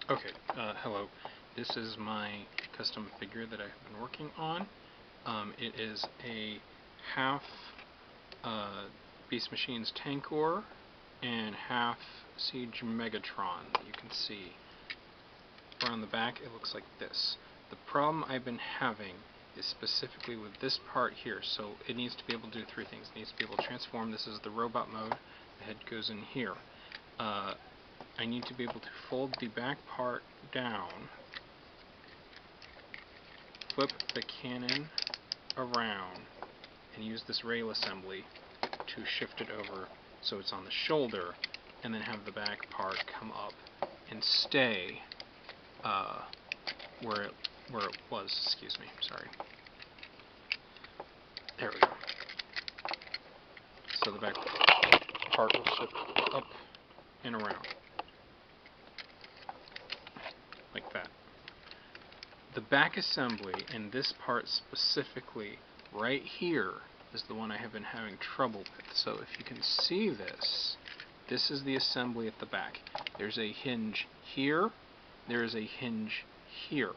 Okay, hello. This is my custom figure that I've been working on. It is a half Beast Machines Tankor and half Siege Megatron that you can see. Around the back it looks like this. The problem I've been having is specifically with this part here. So it needs to be able to do three things. It needs to be able to transform. This is the robot mode. The head goes in here. I need to be able to fold the back part down, flip the cannon around, and use this rail assembly to shift it over so it's on the shoulder, and then have the back part come up and stay where it was. Excuse me, sorry. There we go. So the back part will shift up and around. Like that. The back assembly, and this part specifically, right here, is the one I have been having trouble with. So if you can see this, this is the assembly at the back. There's a hinge here, there is a hinge here.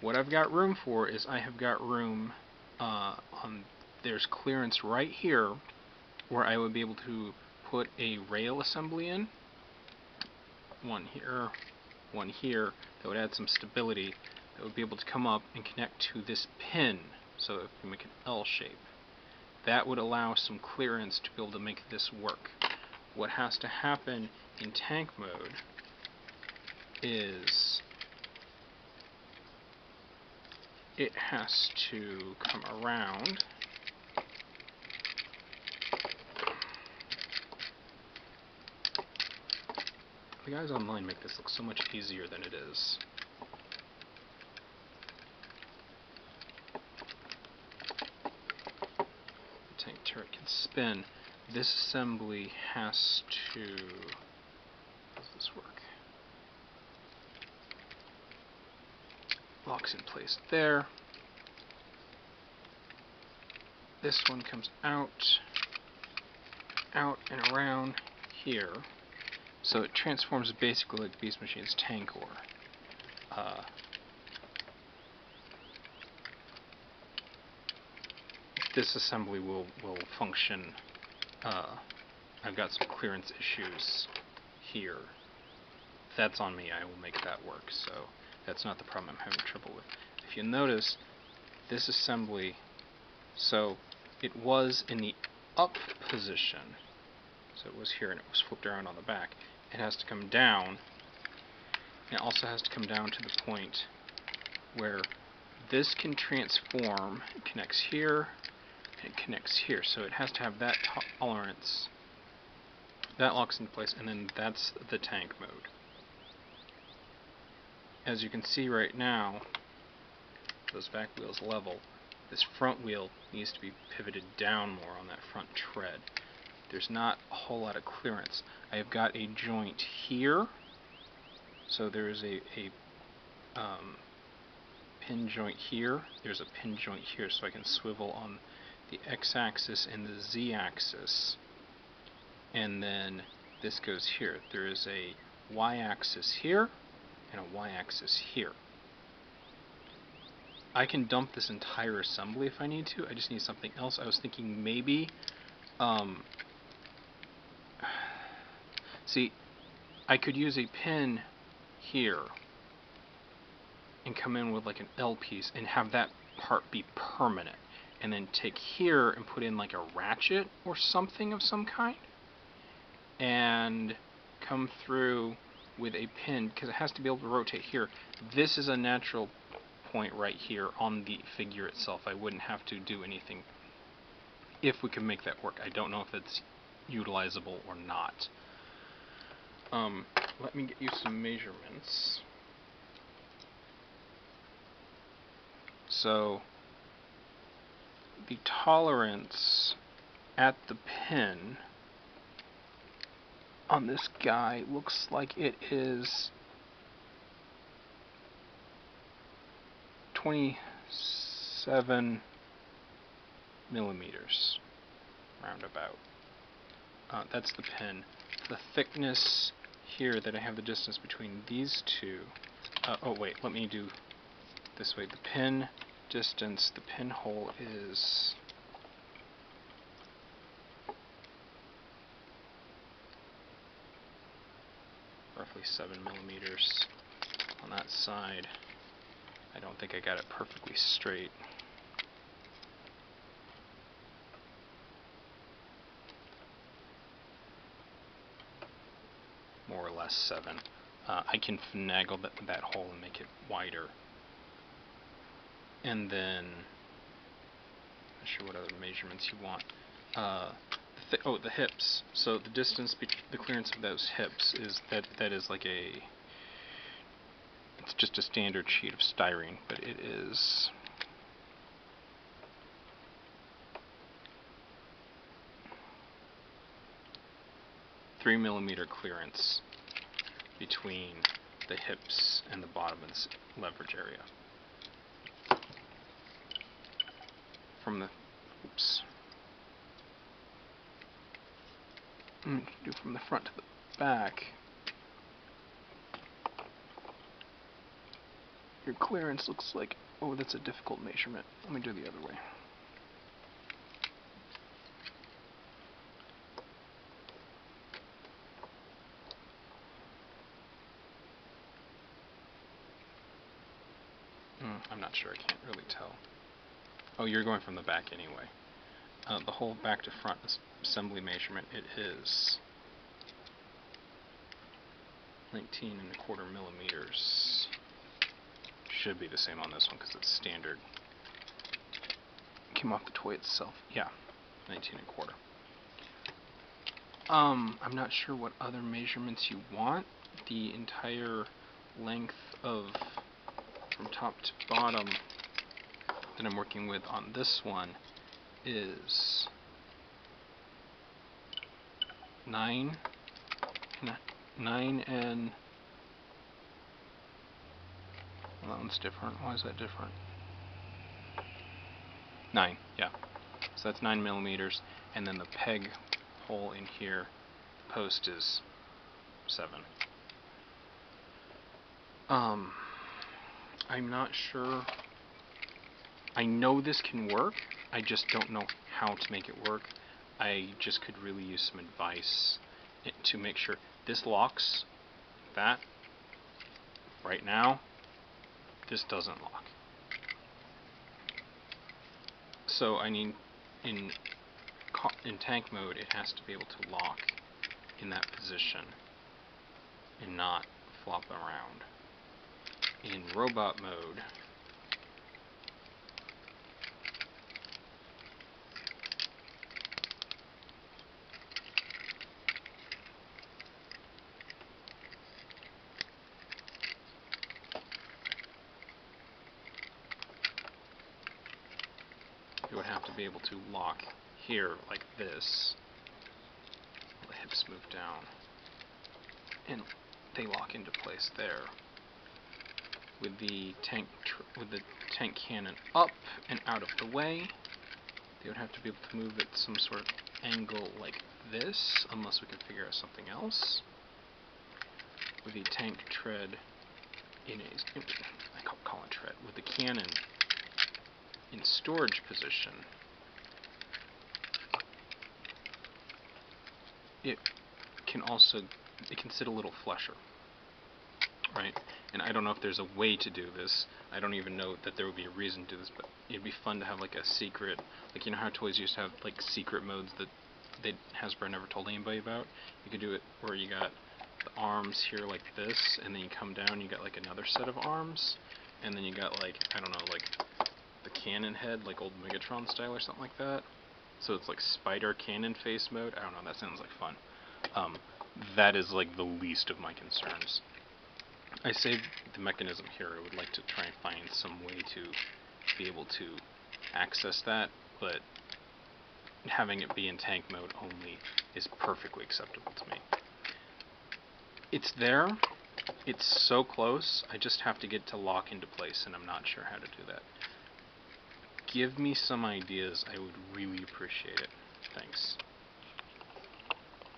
What I've got room for is I have got room there's clearance right here where I would be able to put a rail assembly in. One here, one here, that would add some stability, that would be able to come up and connect to this pin. So if we make an L shape, that would allow some clearance to be able to make this work. What has to happen in tank mode is it has to come around The guys online make this look so much easier than it is. The tank turret can spin. This assembly has to... How does this work? Locks in place there. This one comes out and around here. So it transforms basically like Beast Machines Tankor. This assembly will function. I've got some clearance issues here. That's on me. I will make that work. So that's not the problem I'm having trouble with. If you notice, this assembly, so it was in the up position. So it was here and it was flipped around on the back. It has to come down. And it also has to come down to the point where this can transform. It connects here, and it connects here. So it has to have that tolerance. That locks into place, and then that's the tank mode. As you can see right now, those back wheels level. This front wheel needs to be pivoted down more on that front tread. There's not a whole lot of clearance. I have got a joint here, so there is a pin joint here. There's a pin joint here, so I can swivel on the x-axis and the z-axis. And then this goes here. There is a y-axis here and a y-axis here. I can dump this entire assembly if I need to. I just need something else. I was thinking maybe see, I could use a pin here and come in with like an L piece and have that part be permanent, and then take here and put in like a ratchet or something of some kind, and come through with a pin, because it has to be able to rotate here. This is a natural point right here on the figure itself. I wouldn't have to do anything if we can make that work. I don't know if it's utilizable or not. Let me get you some measurements. So the tolerance at the pin on this guy looks like it is 27 millimeters, roundabout. That's the pin. The thickness here that I have the distance between these two. Oh wait, let me do this way. The pin distance, the pinhole is roughly 7 millimeters on that side. I don't think I got it perfectly straight. More or less 7. I can finagle that hole and make it wider. And then, not sure what other measurements you want. The hips. So the distance, the clearance of those hips is that is like it's just a standard sheet of styrene, but it is 3 millimeter clearance between the hips and the bottom of this leverage area. From the do from the front to the back, your clearance looks like, oh, that's a difficult measurement. Let me do the other way. I'm not sure, I can't really tell. Oh, you're going from the back anyway. The whole back to front assembly measurement, it is 19¼ millimeters. Should be the same on this one because it's standard. Came off the toy itself. Yeah, 19¼ I'm not sure what other measurements you want. The entire length of from top to bottom that I'm working with on this one is 9 and well, that one's different. Why is that different? 9, yeah. So that's 9 millimeters, and then the peg hole in here, the post is 7. I'm not sure. I know this can work, I just don't know how to make it work. I just could really use some advice to make sure this locks. That right now, this doesn't lock. So I need in tank mode, it has to be able to lock in that position and not flop around. In robot mode, you would have to be able to lock here like this. The hips move down and they lock into place there. With the tank cannon up and out of the way, they would have to be able to move at some sort of angle like this, unless we can figure out something else. With the tank tread in a, I call it tread, with the cannon in storage position, it can sit a little flusher, right? And I don't know if there's a way to do this. I don't even know that there would be a reason to do this, but it'd be fun to have like a secret, like you know how toys used to have like secret modes that Hasbro never told anybody about? You could do it where you got the arms here like this, and then you come down, you got like another set of arms, and then you got like, I don't know, like the cannon head, like old Megatron style or something like that. So it's like spider cannon face mode. I don't know, that sounds like fun. That is like the least of my concerns. I saved the mechanism here. I would like to try and find some way to be able to access that, but having it be in tank mode only is perfectly acceptable to me. It's there. It's so close. I just have to get to lock into place, and I'm not sure how to do that. Give me some ideas. I would really appreciate it. Thanks.